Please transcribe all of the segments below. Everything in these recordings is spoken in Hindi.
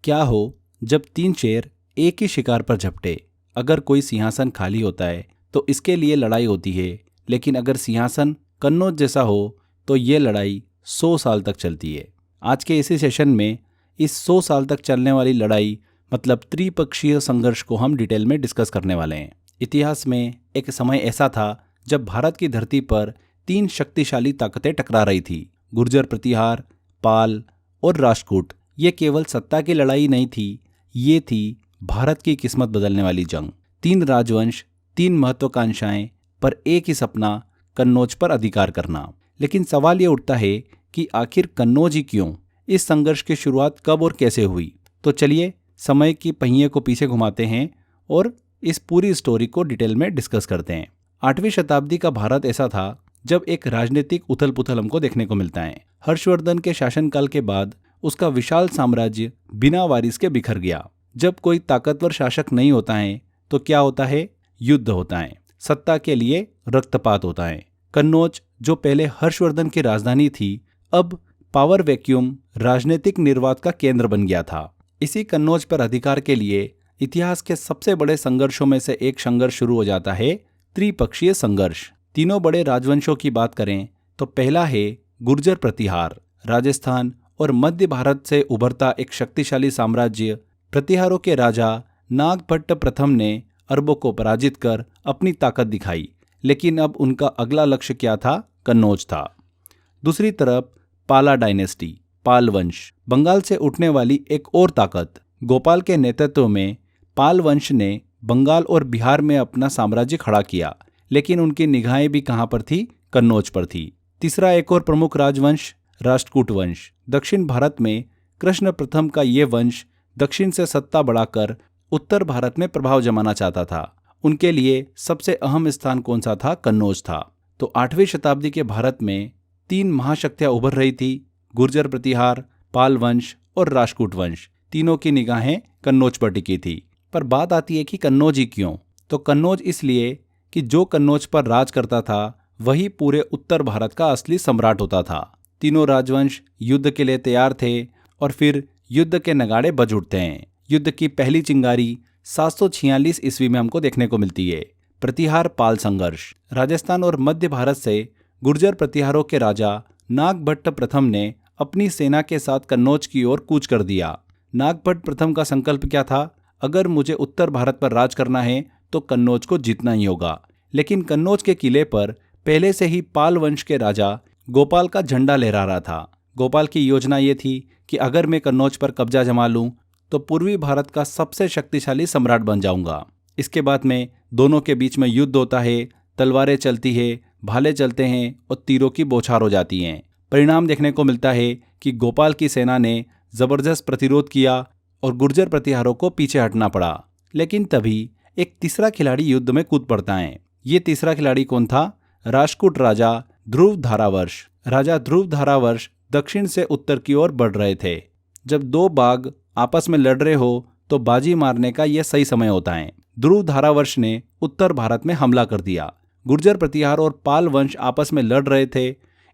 क्या हो जब तीन शेर एक ही शिकार पर झपटे। अगर कोई सिंहासन खाली होता है तो इसके लिए लड़ाई होती है, लेकिन अगर सिंहासन कन्नौज जैसा हो तो ये लड़ाई 100 साल तक चलती है। आज के इसी सेशन में इस 100 साल तक चलने वाली लड़ाई मतलब त्रिपक्षीय संघर्ष को हम डिटेल में डिस्कस करने वाले हैं। इतिहास में एक समय ऐसा था जब भारत की धरती पर तीन शक्तिशाली ताकतें टकरा रही थी। गुर्जर प्रतिहार, पाल और राष्ट्रकूट। ये केवल सत्ता की लड़ाई नहीं थी, ये थी भारत की किस्मत बदलने वाली जंग। तीन राजवंश, तीन महत्वाकांक्षाएं, पर एक ही सपना, कन्नौज पर अधिकार करना। लेकिन सवाल ये उठता है कि आखिर कन्नौज ही क्यों? इस संघर्ष की शुरुआत कब और कैसे हुई? तो चलिए समय की पहिए को पीछे घुमाते हैं और इस पूरी स्टोरी को डिटेल में डिस्कस करते हैं। 8वीं शताब्दी का भारत ऐसा था जब एक राजनीतिक उथल पुथल हमको देखने को मिलता है। हर्षवर्धन के शासनकाल के बाद उसका विशाल साम्राज्य बिना वारिस के बिखर गया। जब कोई ताकतवर शासक नहीं होता है तो क्या होता है? युद्ध होता है, सत्ता के लिए रक्तपात होता है। कन्नौज जो पहले हर्षवर्धन की राजधानी थी, अब पावर वैक्यूम राजनीतिक निर्वात का केंद्र बन गया था। इसी कन्नौज पर अधिकार के लिए इतिहास के सबसे बड़े संघर्षों में से एक संघर्ष शुरू हो जाता है, त्रिपक्षीय संघर्ष। तीनों बड़े राजवंशों की बात करें तो पहला है गुर्जर प्रतिहार। राजस्थान और मध्य भारत से उभरता एक शक्तिशाली साम्राज्य। प्रतिहारों के राजा नागभट्ट प्रथम ने अरबों को पराजित कर अपनी ताकत दिखाई, लेकिन अब उनका अगला लक्ष्य क्या था? कन्नौज था। दूसरी तरफ पाला डायनेस्टी, पाल वंश, बंगाल से उठने वाली एक और ताकत। गोपाल के नेतृत्व में पाल वंश ने बंगाल और बिहार में अपना साम्राज्य खड़ा किया, लेकिन उनकी निगाहें भी कहां पर थी? कन्नौज पर थी। तीसरा एक और प्रमुख राजवंश, राष्ट्रकूट वंश। दक्षिण भारत में कृष्ण प्रथम का ये वंश दक्षिण से सत्ता बढ़ाकर उत्तर भारत में प्रभाव जमाना चाहता था। उनके लिए सबसे अहम स्थान कौन सा था? कन्नौज था। तो 8वीं शताब्दी के भारत में तीन महाशक्तियां उभर रही थी, गुर्जर प्रतिहार, पाल वंश और राष्ट्रकूट वंश। तीनों की निगाहें कन्नौज पर टिकी थी। पर बात आती है कि कन्नौज ही क्यों? तो कन्नौज इसलिए कि जो कन्नौज पर राज करता था वही पूरे उत्तर भारत का असली सम्राट होता था। तीनों राजवंश युद्ध के लिए तैयार थे और फिर युद्ध के नगाड़े बज उठते हैं। युद्ध की पहली चिंगारी 746 ईस्वी में हमको देखने को मिलती है। प्रतिहार पाल संघर्ष। राजस्थान और मध्य भारत से गुर्जर प्रतिहारों के राजा नागभट्ट प्रथम ने अपनी सेना के साथ कन्नौज की ओर कूच कर दिया। नागभट्ट प्रथम का संकल्प क्या था? अगर मुझे उत्तर भारत पर राज करना है तो कन्नौज को जीतना ही होगा। लेकिन कन्नौज के किले पर पहले से ही पाल वंश के राजा गोपाल का झंडा लहरा रहा था। गोपाल की योजना ये थी कि अगर मैं कन्नौज पर कब्जा जमा लूं तो पूर्वी भारत का सबसे शक्तिशाली सम्राट बन जाऊंगा। इसके बाद में दोनों के बीच में युद्ध होता है, तलवारें चलती है, भाले चलते हैं और तीरों की बौछार हो जाती हैं। परिणाम देखने को मिलता है कि गोपाल की सेना ने जबरदस्त प्रतिरोध किया और गुर्जर प्रतिहारों को पीछे हटना पड़ा। लेकिन तभी एक तीसरा खिलाड़ी युद्ध में कूद पड़ता है। ये तीसरा खिलाड़ी कौन था? राष्ट्रकूट राजा ध्रुव धारावर्ष। राजा ध्रुव धारावर्ष दक्षिण से उत्तर की ओर बढ़ रहे थे। जब दो बाघ आपस में लड़ रहे हो तो बाजी मारने का यह सही समय होता है। ध्रुव धारावर्ष ने उत्तर भारत में हमला कर दिया। गुर्जर प्रतिहार और पाल वंश आपस में लड़ रहे थे।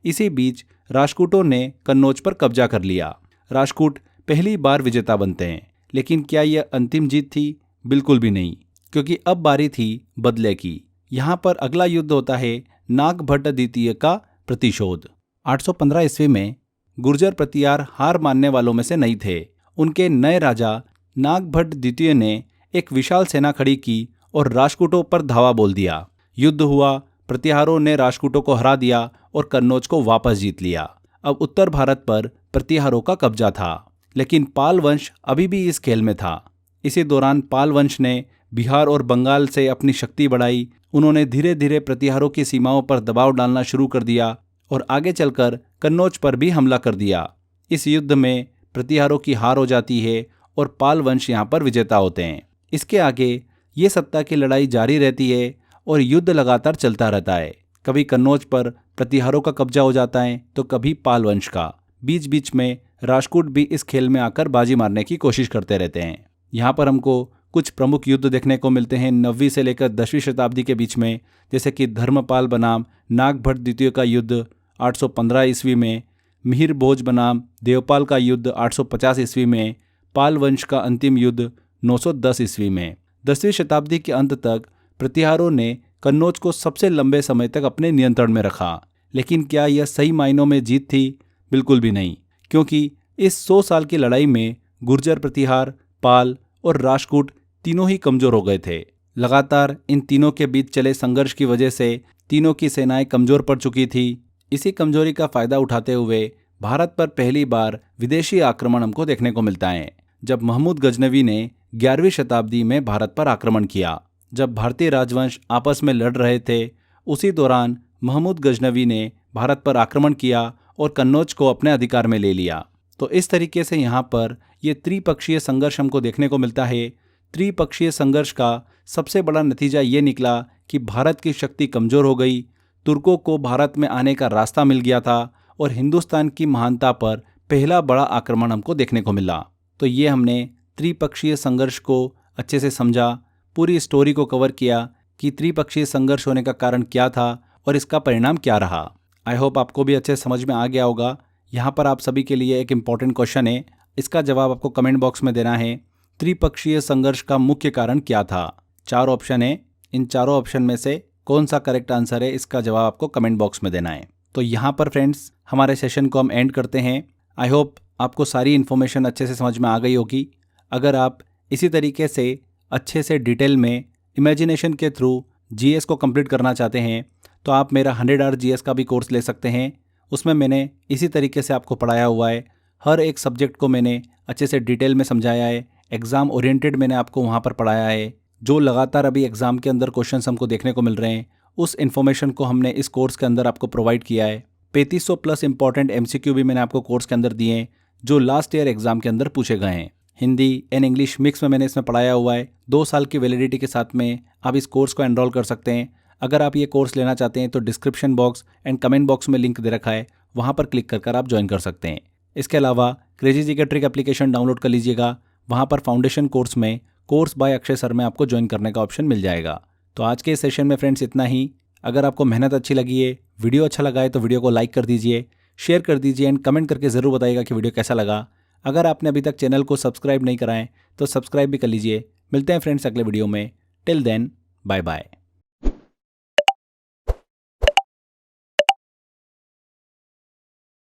इसी बीच राष्ट्रकूटों ने कन्नौज पर कब्जा कर लिया। राष्ट्रकूट पहली बार विजेता बनते हैं, लेकिन क्या यह अंतिम जीत थी? बिल्कुल भी नहीं, क्योंकि अब बारी थी बदले की। यहाँ पर अगला युद्ध होता है नागभट्ट द्वितीय का प्रतिशोध। 815 ईस्वी में गुर्जर प्रतिहार हार मानने वालों में से नहीं थे। उनके नए राजा नागभट्ट द्वितीय ने एक विशाल सेना खड़ी की और राष्ट्रकूटों पर धावा बोल दिया। युद्ध हुआ, प्रतिहारों ने राष्ट्रकूटों को हरा दिया और कन्नौज को वापस जीत लिया। अब उत्तर भारत पर प्रतिहारों का कब्जा था, लेकिन पाल वंश अभी भी इस खेल में था। इसी दौरान पाल वंश ने बिहार और बंगाल से अपनी शक्ति बढ़ाई। उन्होंने धीरे धीरे प्रतिहारों की सीमाओं पर दबाव डालना शुरू कर दिया और आगे चलकर कन्नौज पर भी हमला कर दिया। इस युद्ध में प्रतिहारों की हार हो जाती है और पाल वंश यहाँ पर विजेता होते हैं। इसके आगे ये सत्ता की लड़ाई जारी रहती है और युद्ध लगातार चलता रहता है। कभी कन्नौज पर प्रतिहारों का कब्जा हो जाता है तो कभी पाल वंश का। बीच बीच में राष्ट्रकूट भी इस खेल में आकर बाजी मारने की कोशिश करते रहते हैं। यहाँ पर हमको कुछ प्रमुख युद्ध देखने को मिलते हैं 9वीं से लेकर 10वीं शताब्दी के बीच में, जैसे कि धर्मपाल बनाम नागभट्ट द्वितीय का युद्ध 815 ईस्वी में, मिहिर भोज बनाम देवपाल का युद्ध 850 ईस्वी में, पाल वंश का अंतिम युद्ध 910 ईस्वी में। 10वीं शताब्दी के अंत तक प्रतिहारों ने कन्नौज को सबसे लंबे समय तक अपने नियंत्रण में रखा। लेकिन क्या यह सही मायनों में जीत थी? बिल्कुल भी नहीं, क्योंकि इस 100 साल की लड़ाई में गुर्जर प्रतिहार, पाल और राष्ट्रकूट तीनों ही कमजोर हो गए थे। लगातार इन तीनों के बीच चले संघर्ष की वजह से तीनों की सेनाएं कमजोर पड़ चुकी थी। इसी कमजोरी का फायदा उठाते हुए भारत पर पहली बार विदेशी आक्रमण हमको देखने को मिलता है, जब महमूद गजनवी ने 11वीं शताब्दी में भारत पर आक्रमण किया। जब भारतीय राजवंश आपस में लड़ रहे थे, उसी दौरान महमूद गजनवी ने भारत पर आक्रमण किया और कन्नौज को अपने अधिकार में ले लिया। तो इस तरीके से यहाँ पर ये त्रिपक्षीय संघर्ष हमको देखने को मिलता है। त्रिपक्षीय संघर्ष का सबसे बड़ा नतीजा ये निकला कि भारत की शक्ति कमजोर हो गई, तुर्कों को भारत में आने का रास्ता मिल गया था और हिंदुस्तान की महानता पर पहला बड़ा आक्रमण हमको देखने को मिला। तो ये हमने त्रिपक्षीय संघर्ष को अच्छे से समझा, पूरी स्टोरी को कवर किया कि त्रिपक्षीय संघर्ष होने का कारण क्या था और इसका परिणाम क्या रहा। आई होप आपको भी अच्छे समझ में आ गया होगा। यहाँ पर आप सभी के लिए एक इम्पॉर्टेंट क्वेश्चन है, इसका जवाब आपको कमेंट बॉक्स में देना है। त्रिपक्षीय संघर्ष का मुख्य कारण क्या था? 4 ऑप्शन है, इन चारों ऑप्शन में से कौन सा करेक्ट आंसर है, इसका जवाब आपको कमेंट बॉक्स में देना है। तो यहाँ पर फ्रेंड्स हमारे सेशन को हम एंड करते हैं। आई होप आपको सारी इन्फॉर्मेशन अच्छे से समझ में आ गई होगी। अगर आप इसी तरीके से अच्छे से डिटेल में इमेजिनेशन के थ्रू जीएस को कंप्लीट करना चाहते हैं तो आप मेरा 100 जीएस का भी कोर्स ले सकते हैं। उसमें मैंने इसी तरीके से आपको पढ़ाया हुआ है, हर एक सब्जेक्ट को मैंने अच्छे से डिटेल में समझाया है, एग्ज़ाम ओरिएंटेड मैंने आपको वहाँ पर पढ़ाया है। जो लगातार अभी एग्ज़ाम के अंदर क्वेश्चंस हमको देखने को मिल रहे हैं, उस इन्फॉर्मेशन को हमने इस कोर्स के अंदर आपको प्रोवाइड किया है। 3500 प्लस इंपॉर्टेंट एमसीक्यू भी मैंने आपको कोर्स के अंदर दिए हैं, जो लास्ट ईयर एग्जाम के अंदर पूछे गए हैं। हिंदी एंड इंग्लिश मिक्स में मैंने इसमें पढ़ाया हुआ है। 2 साल की वैलिडिटी के साथ में आप इस कोर्स को एनरोल कर सकते हैं। अगर आप ये कोर्स लेना चाहते हैं तो description box and comment box में लिंक दे रखा है, वहाँ पर क्लिक कर आप ज्वाइन कर सकते हैं। इसके अलावा क्रेजी जी का ट्रिक एप्लीकेशन डाउनलोड कर लीजिएगा, वहाँ पर फाउंडेशन कोर्स में कोर्स बाय अक्षय सर में आपको ज्वाइन करने का ऑप्शन मिल जाएगा। तो आज के सेशन में फ्रेंड्स इतना ही। अगर आपको मेहनत अच्छी लगी है, वीडियो अच्छा लगा है तो वीडियो को लाइक कर दीजिए, शेयर कर दीजिए एंड कमेंट करके ज़रूर बताइएगा कि वीडियो कैसा लगा। अगर आपने अभी तक चैनल को सब्सक्राइब नहीं कराएं तो सब्सक्राइब भी कर लीजिए। मिलते हैं फ्रेंड्स अगले वीडियो में। Till then bye bye.